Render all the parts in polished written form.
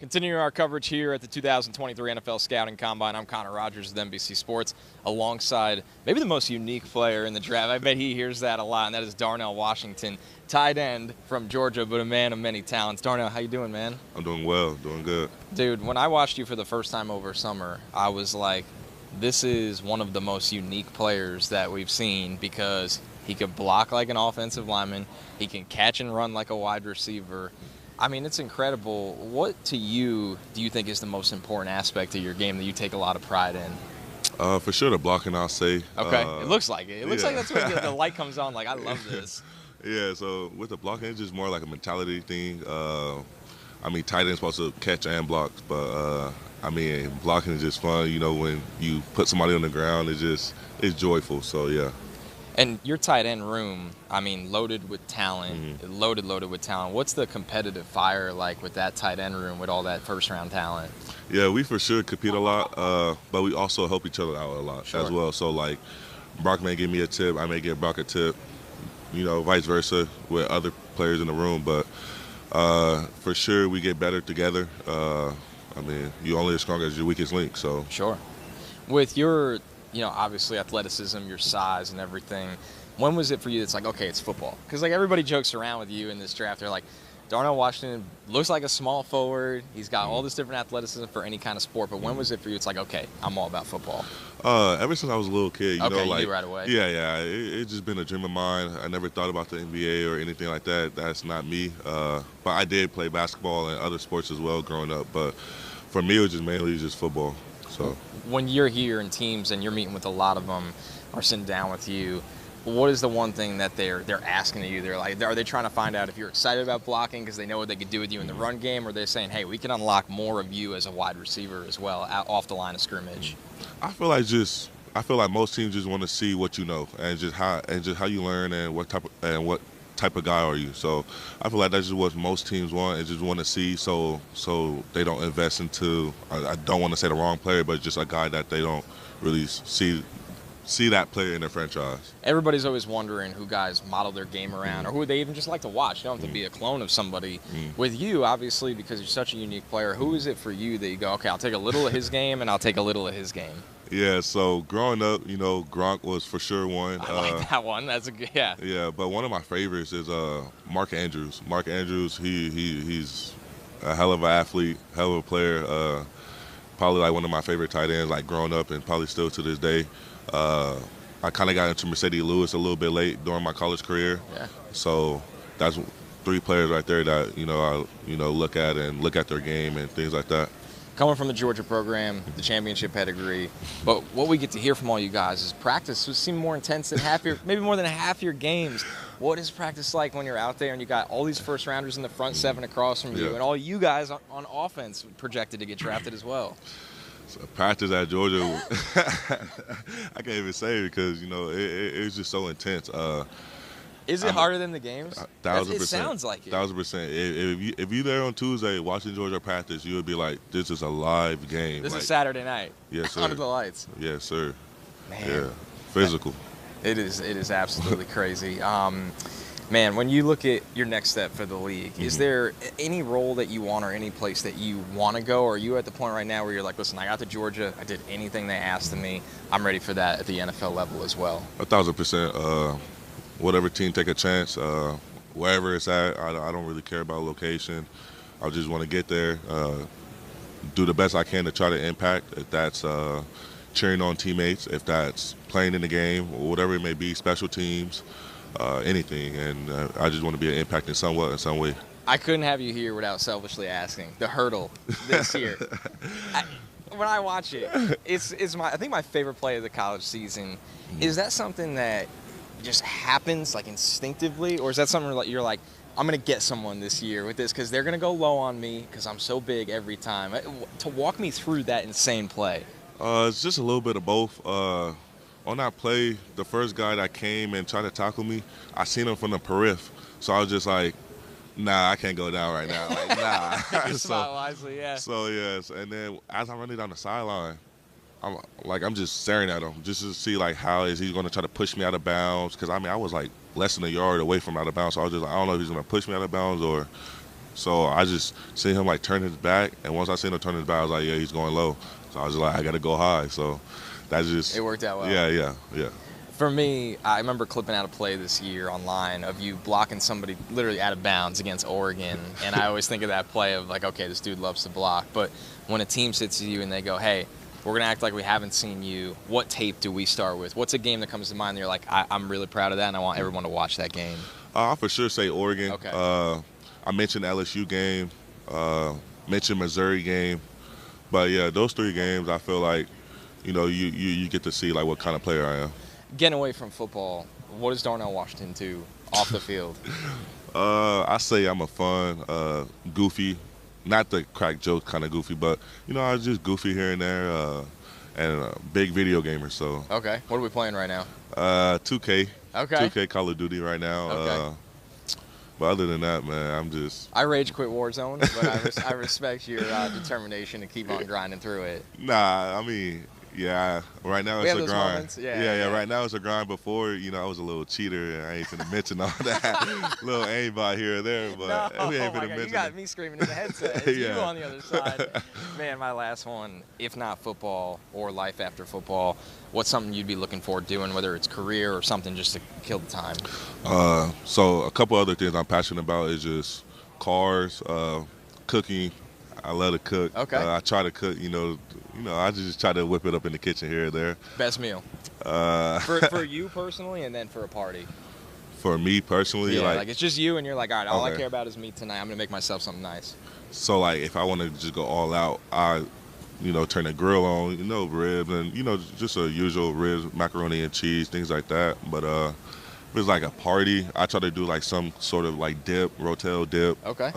Continuing our coverage here at the 2023 NFL Scouting Combine, I'm Connor Rogers with NBC Sports, alongside maybe the most unique player in the draft. I bet he hears that a lot, and that is Darnell Washington, tight end from Georgia, but a man of many talents. Darnell, how you doing, man? I'm doing well, doing good. Dude, when I watched you for the first time over summer, I was like, this is one of the most unique players that we've seen because he can block like an offensive lineman, he can catch and run like a wide receiver. I mean, it's incredible. What to you do you think is the most important aspect of your game that you take a lot of pride in? For sure, the blocking, I'll say. Okay, it looks like it. It looks like that's when the light comes on. Like, I love this. Yeah, so with the blocking, it's just more like a mentality thing. Tight end's supposed to catch and block, but blocking is just fun. You know, when you put somebody on the ground, it's joyful. So yeah. And your tight end room, I mean, loaded with talent, loaded with talent. What's the competitive fire like with that tight end room with all that first-round talent? Yeah, we for sure compete a lot, but we also help each other out a lot as well. So, like, Brock may give me a tip, I may give Brock a tip, you know, vice versa with other players in the room. But for sure, we get better together. You're only as strong as your weakest link. So sure. With your obviously athleticism, your size and everything, when was it for you that's like, okay, it's football? Because, like, everybody jokes around with you in this draft. They're like, Darnell Washington looks like a small forward. He's got all this different athleticism for any kind of sport. But when was it for you? It's like, okay, I'm all about football. Ever since I was a little kid, you knew right away. Yeah. It's just been a dream of mine. I never thought about the NBA or anything like that. That's not me. But I did play basketball and other sports as well growing up. But for me, it was just mainly just football. So when you're here in teams and you're meeting with a lot of them or sitting down with you, what is the one thing that they're asking of you? They're like, are they trying to find out if you're excited about blocking because they know what they could do with you in the run game, or they're saying, hey, we can unlock more of you as a wide receiver as well off the line of scrimmage? I feel like most teams just want to see what you know and just how you learn and what type of guy are you. So I feel like that's just what most teams want and just want to see, so they don't invest into, I don't want to say the wrong player, but just a guy that they don't really see that player in their franchise. Everybody's always wondering who guys model their game around or who they even just like to watch. You don't have to be a clone of somebody. With you, obviously, because you're such a unique player, who is it for you that you go, okay, I'll take a little of his game and I'll take a little of his game? Yeah, so growing up, Gronk was for sure one. I like that one. That's a good, yeah. Yeah, but one of my favorites is Mark Andrews. Mark Andrews, he's a hell of an athlete, hell of a player. Probably like one of my favorite tight ends, like growing up, and probably still to this day. I kind of got into Mercedes Lewis a little bit late during my college career. Yeah. So that's three players right there that I look at and look at their game and things like that. Coming from the Georgia program, the championship pedigree, but what we get to hear from all you guys is practice seems more intense than maybe more than half your games. What is practice like when you're out there and you got all these first rounders in the front seven across from you, and all you guys on offense projected to get drafted as well? So practice at Georgia, I can't even say because it's just so intense. Is it harder than the games? 1,000%. It sounds like it. 1,000%. If you're there on Tuesday watching Georgia practice, you would be like, this is a live game. This is Saturday night. Yes, sir. Under the lights. Yes, sir. Man. Yeah. Physical. It is absolutely crazy. Man, when you look at your next step for the league, is there any role that you want or any place that you want to go? Or are you at the point right now where you're like, listen, I got to Georgia, I did anything they asked of me, I'm ready for that at the NFL level as well? 1,000%. Whatever team take a chance, wherever it's at, I don't really care about location. I just want to get there, do the best I can to try to impact, if that's cheering on teammates, if that's playing in the game, or whatever it may be, special teams, anything. And I just want to be an impact in some way. I couldn't have you here without selfishly asking the hurdle this year. When I watch it, it's I think my favorite play of the college season. Is that something that just happens like instinctively, or is that something like you're like, I'm going to get someone this year with this because they're going to go low on me because I'm so big every time? To walk me through that insane play. It's just a little bit of both. On that play, the first guy that came and tried to tackle me, I seen him from the periph, so I was just like, nah, I can't go down right now. Like, nah. Just smile wisely, yeah. So, yes, and then as I'm running down the sideline, I'm just staring at him just to see, like, how is he going to try to push me out of bounds? Because, I was, like, less than a yard away from out of bounds. So I was just like, I don't know if he's going to push me out of bounds or So I just seen him like turn his back, and once I seen him turn his back, I was like, yeah, he's going low. So I was like, I got to go high. So that just It worked out well. Yeah. For me, I remember clipping out a play this year online of you blocking somebody literally out of bounds against Oregon, and I always think of that play of like, okay, this dude loves to block. But when a team sits to you and they go, hey, we're going to act like we haven't seen you, what tape do we start with? What's a game that comes to mind that you're like, I'm really proud of that, and I want everyone to watch that game? I'll for sure say Oregon. Okay. I mentioned LSU game, mentioned Missouri game. But, yeah, those 3 games, I feel like, you get to see, like, what kind of player I am. Getting away from football, what does Darnell Washington do off the field? I say I'm a fun, goofy, not the crack joke kind of goofy, but, I was just goofy here and there, and a big video gamer. So. Okay. What are we playing right now? 2K. Okay. 2K Call of Duty right now. Okay. But other than that, man, I rage quit Warzone, but I respect your determination to keep on grinding through it. Nah, I mean, yeah, right now it's a grind. Yeah. Right now it's a grind. Before, I was a little cheater, and I ain't finna mention all that. Little aimbot here or there, but we ain't finna mention. You got me screaming in the headset. It's you on the other side. Man, my last one, if not football or life after football, what's something you'd be looking forward to doing, whether it's career or something just to kill the time? So a couple other things I'm passionate about is just cars, cooking. I love to cook. Okay. I try to cook, I just try to whip it up in the kitchen here or there. Best meal? For you personally, and then for a party? For me personally? Yeah, like it's just you and you're like, all right, all okay. I care about is me tonight. I'm going to make myself something nice. So, like, if I want to just go all out, I, turn the grill on, ribs and, just a usual ribs, macaroni and cheese, things like that. But if it's like a party, I try to do like some sort of like dip, Rotel dip. Okay.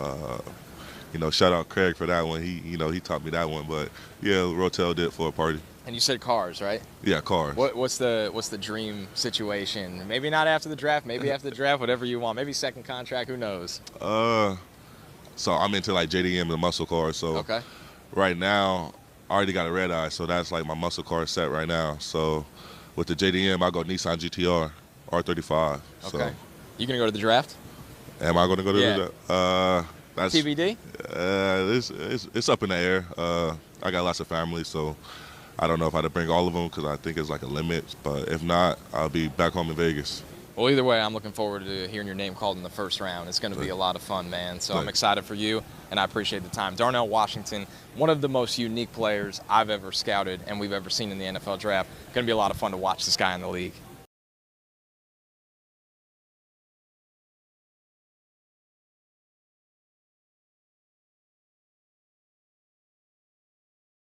Shout out Craig for that one. He taught me that one. But yeah, Rotel dip for a party. And you said cars, right? Yeah, cars. What's the dream situation? Maybe not after the draft. Maybe after the draft, whatever you want. Maybe second contract. Who knows? So I'm into like JDM and muscle cars. So okay. Right now, I already got a red eye. So that's like my muscle car set right now. So with the JDM, I go Nissan GTR R35. Okay. So, You gonna go to the draft? Am I gonna go to the draft? That's TBD? It's up in the air. I got lots of family, so I don't know if I had to bring all of them because I think it's like a limit. But if not, I'll be back home in Vegas. Well, either way, I'm looking forward to hearing your name called in the first round. It's going to be a lot of fun, man. So I'm excited for you, and I appreciate the time. Darnell Washington, one of the most unique players I've ever scouted and we've ever seen in the NFL draft. Going to be a lot of fun to watch this guy in the league.